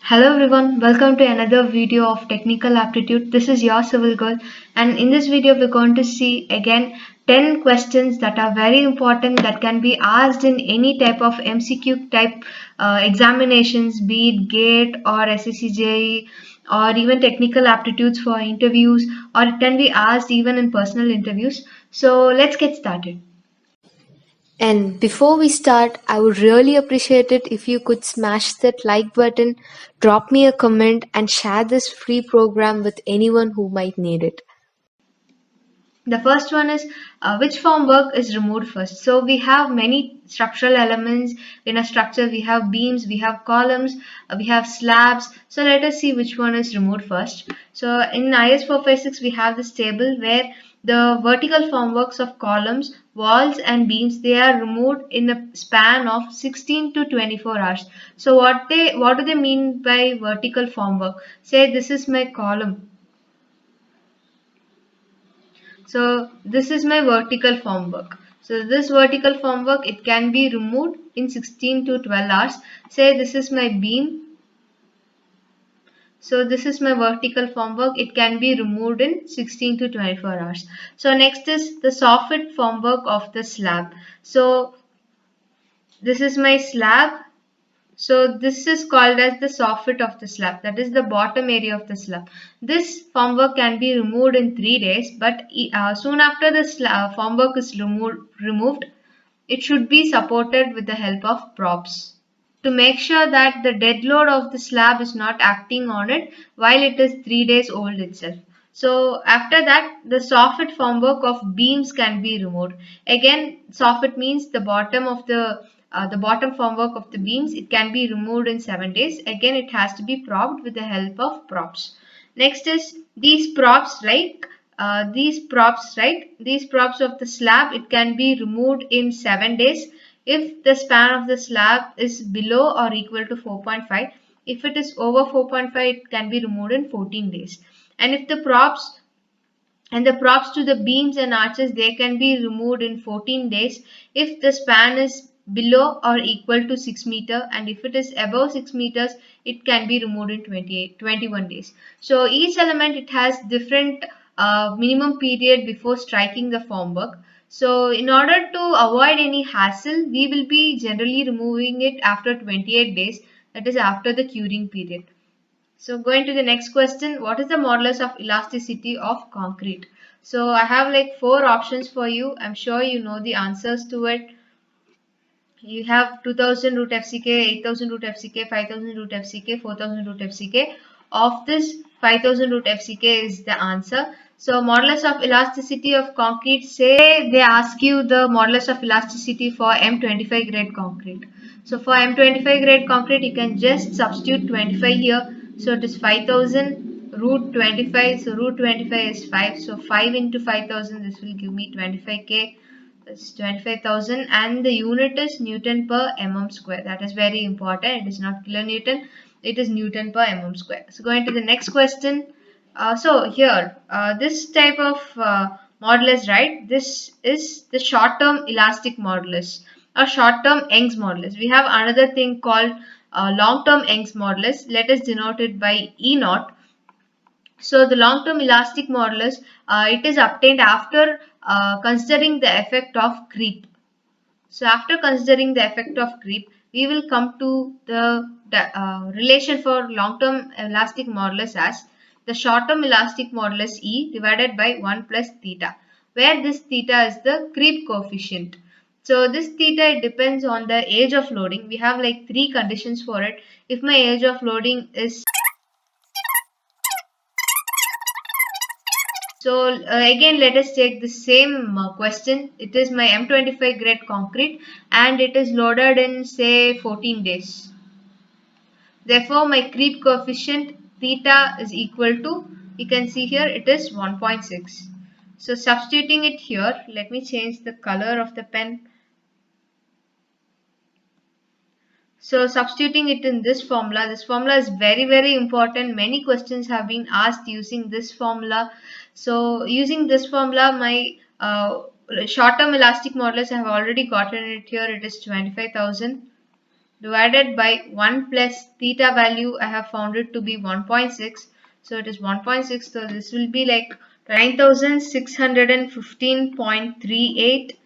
Hello everyone, welcome to another video of technical aptitude. This is your civil girl, and in this video we're going to see again 10 questions that are very important that can be asked in any type of MCQ type examinations, be it GATE or SSC or even technical aptitudes for interviews, or it can be asked even in personal interviews. So let's get started. And before we start, I would really appreciate it if you could smash that like button, drop me a comment, and share this free program with anyone who might need it. The first one is which form work is removed first. So we have many structural elements in a structure. We have beams, we have columns, we have slabs. So let us see which one is removed first. So in IS 456 we have this table where the vertical formworks of columns, walls and beams, they are removed in a span of 16 to 24 hours. So what do they mean by vertical formwork? Say this is my column. So this is my vertical formwork. So this vertical formwork, it can be removed in 16 to 12 hours. Say this is my beam. So this is my vertical formwork. It can be removed in 16 to 24 hours. So next is the soffit formwork of the slab. So this is my slab. So this is called as the soffit of the slab, that is the bottom area of the slab. This formwork can be removed in 3 days, but soon after the formwork is removed, it should be supported with the help of props to make sure that the dead load of the slab is not acting on it while it is 3 days old itself. So after that, the soffit formwork of beams can be removed. Again, soffit means the bottom formwork of the beams. It can be removed in 7 days. Again, it has to be propped with the help of props. Next is these props, these props of the slab, it can be removed in 7 days if the span of the slab is below or equal to 4.5. If it is over 4.5, it can be removed in 14 days. And if the props to the beams and arches, they can be removed in 14 days if the span is below or equal to 6 meter, and if it is above 6 meters, it can be removed in 21 days. So each element, it has different minimum period before striking the formwork. So in order to avoid any hassle, we will be generally removing it after 28 days, that is after the curing period. So going to the next question, what is the modulus of elasticity of concrete? So I have like 4 options for you. I'm sure you know the answers to it. You have 2000 root FCK, 8000 root FCK, 5000 root FCK, 4000 root FCK. Of this, 5000 root FCK is the answer. So modulus of elasticity of concrete, say they ask you the modulus of elasticity for M25 grade concrete. So for M25 grade concrete, you can just substitute 25 here. So it is 5000 root 25. So root 25 is 5. So 5 into 5000, this will give me 25k. That's 25,000, and the unit is Newton per mm square. That is very important. It is not kilonewton. It is Newton per mm square. So going to the next question. So here, this type of modulus, right? This is the short-term elastic modulus or short-term Young's modulus. We have another thing called long-term Young's modulus. Let us denote it by E naught. So the long-term elastic modulus, it is obtained after considering the effect of creep. So after considering the effect of creep, we will come to the relation for long-term elastic modulus as the short-term elastic modulus E divided by 1 plus theta, where this theta is the creep coefficient. So this theta, it depends on the age of loading. We have like 3 conditions for it. If my age of loading is So again, let us take the same question. It is my M25 grade concrete and it is loaded in say 14 days. Therefore, my creep coefficient theta is equal to, you can see here, it is 1.6. So substituting it here, let me change the color of the pen. So substituting it in this formula is very important. Many questions have been asked using this formula. So using this formula, my short-term elastic modulus, I have already gotten it here. It is 25,000. divided by 1 plus theta value. I have found it to be 1.6. So it is 1.6. So this will be like 9615.38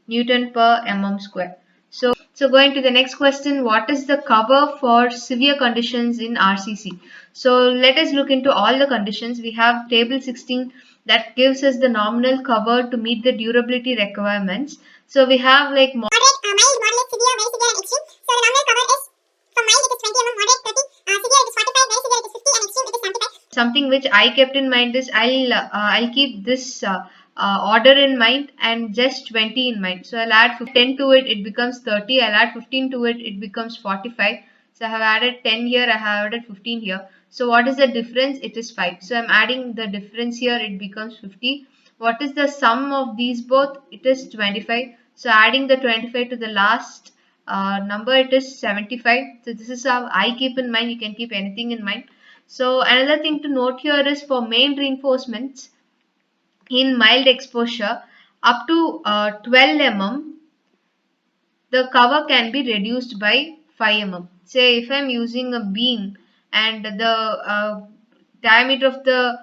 Newton per mm square. So going to the next question, what is the cover for severe conditions in RCC? So let us look into all the conditions. We have table 16 that gives us the nominal cover to meet the durability requirements. So we have like moderate, mild, moderate, severe, very severe and extreme. So the nominal cover is, for mild it is 20 mm, moderate 30, severe it is 45, very severe it is 50 and extreme it is 75. something which I kept in mind is I'll keep this order in mind and just 20 in mind. So I'll add 10 to it, it becomes 30. I'll add 15 to it, it becomes 45. So I have added 10 here, I have added 15 here. So what is the difference? It is 5. So I'm adding the difference here, it becomes 50. What is the sum of these both? It is 25. So adding the 25 to the last number, it is 75. So this is how I keep in mind. You can keep anything in mind. So another thing to note here is for main reinforcements in mild exposure up to 12 mm, the cover can be reduced by 5 mm. Say if I am using a beam and the diameter of the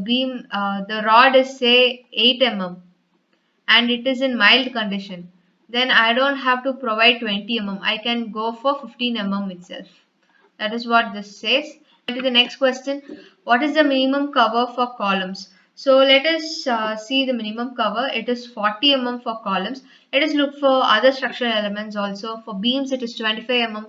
beam, the rod is say 8 mm and it is in mild condition, then I don't have to provide 20 mm. I can go for 15 mm itself. That is what this says. To the next question, what is the minimum cover for columns? So let us see the minimum cover. It is 40 mm for columns. Let us look for other structural elements also. For beams it is 25 mm.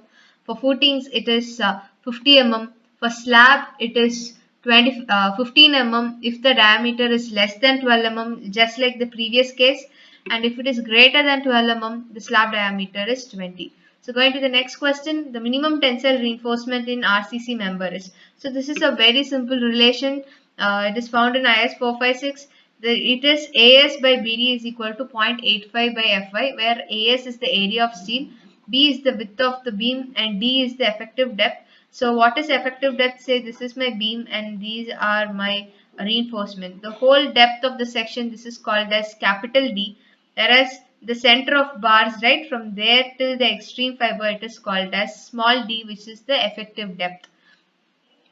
For footings it is 50 mm. For slab it is 15 mm if the diameter is less than 12 mm, just like the previous case, and if it is greater than 12 mm, the slab diameter is 20. So going to the next question, the minimum tensile reinforcement in RCC member is. So this is a very simple relation. It is found in IS 456. It is AS by BD is equal to 0.85 by Fy, where AS is the area of steel, B is the width of the beam, and D is the effective depth. So what is effective depth? Say this is my beam and these are my reinforcement. The whole depth of the section, this is called as capital D, whereas the center of bars, right, from there till the extreme fiber, it is called as small d, which is the effective depth.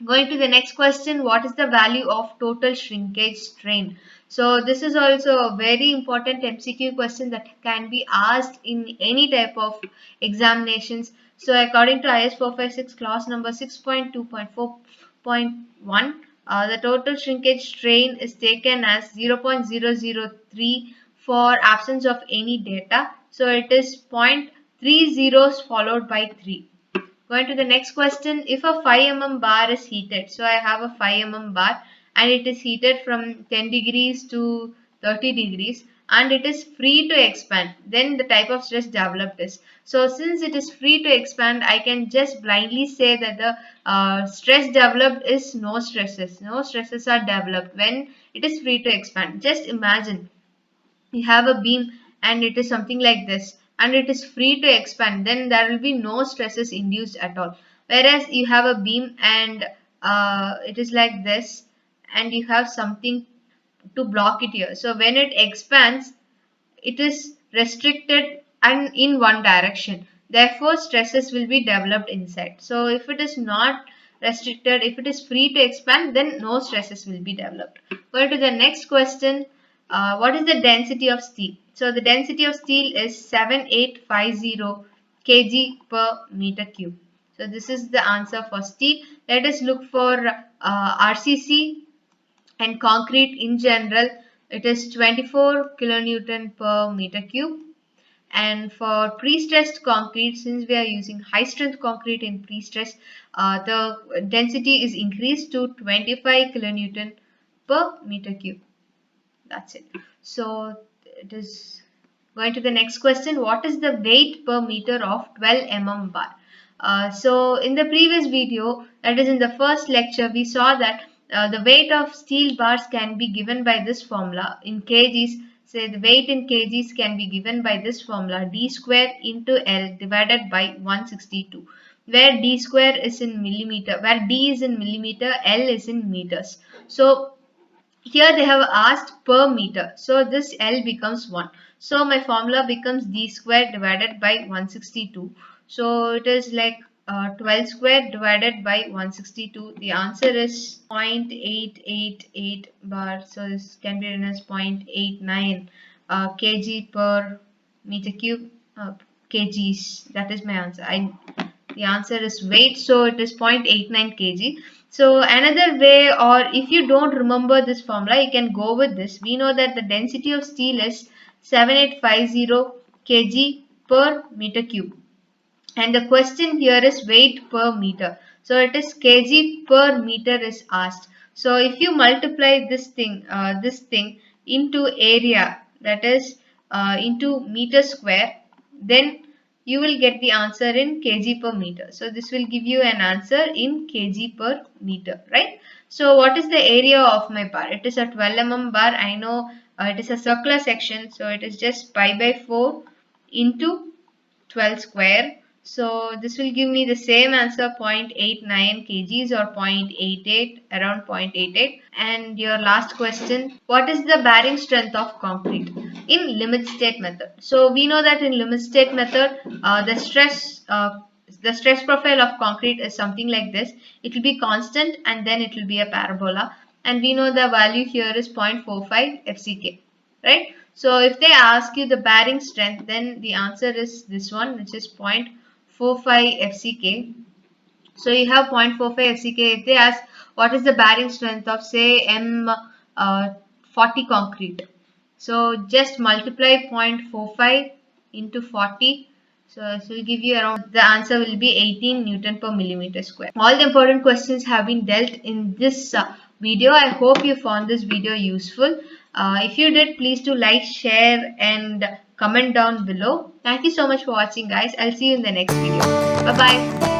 Going to the next question, what is the value of total shrinkage strain? So this is also a very important MCQ question that can be asked in any type of examinations. So according to IS 456 clause number 6.2.4.1, the total shrinkage strain is taken as 0.003 for absence of any data. So it is 0.30 zeros followed by 3. Going to the next question, if a 5 mm bar is heated, so I have a 5 mm bar and it is heated from 10 degrees to 30 degrees and it is free to expand, then the type of stress developed is. So since it is free to expand, I can just blindly say that the stress developed is no stresses. No stresses are developed when it is free to expand. Just imagine you have a beam and it is something like this and it is free to expand, then there will be no stresses induced at all. Whereas you have a beam and it is like this and you have something to block it here. So when it expands, it is restricted and in one direction. Therefore, stresses will be developed inside. So if it is not restricted, if it is free to expand, then no stresses will be developed. Go to the next question. What is the density of steel? So the density of steel is 7850 kg per meter cube. So this is the answer for steel. Let us look for RCC and concrete in general. It is 24 kilonewton per meter cube. And for pre-stressed concrete, since we are using high strength concrete in pre-stress, the density is increased to 25 kilonewton per meter cube. That's it. So it is going to the next question. What is the weight per meter of 12 mm bar? So in the previous video, that is in the first lecture, we saw that the weight of steel bars can be given by this formula in kgs. Say the weight in kgs can be given by this formula, d square into L divided by 162, where d square is in millimeter, where d is in millimeter, L is in meters. So here they have asked per meter, so this L becomes 1. So my formula becomes d square divided by 162. So it is like 12 square divided by 162. The answer is 0.888 bar. So this can be written as 0.89 kg per meter cube, kgs. That is my answer. The answer is weight, so it is 0.89 kg. So another way, or if you don't remember this formula, you can go with this. We know that the density of steel is 7850 kg per meter cube, and the question here is weight per meter. So it is kg per meter is asked. So if you multiply this thing into area, that is into meter square, then you will get the answer in kg per meter. So this will give you an answer in kg per meter, right? So what is the area of my bar? It is a 12 mm bar. I know it is a circular section, so it is just pi by 4 into 12 square. So this will give me the same answer, 0.89 kgs or 0.88, around 0.88. And your last question, what is the bearing strength of concrete in limit state method? So we know that in limit state method, the stress profile of concrete is something like this. It will be constant and then it will be a parabola. And we know the value here is 0.45 FCK, right? So if they ask you the bearing strength, then the answer is this one, which is 0.45 FCK. So you have 0.45 FCK. If they ask what is the bearing strength of say M40 concrete, so just multiply 0.45 into 40. So this will give you around, the answer will be 18 Newton per millimeter square. All the important questions have been dealt in this video. I hope you found this video useful. If you did, please do like, share and comment down below. Thank you so much for watching guys. I'll see you in the next video. Bye bye.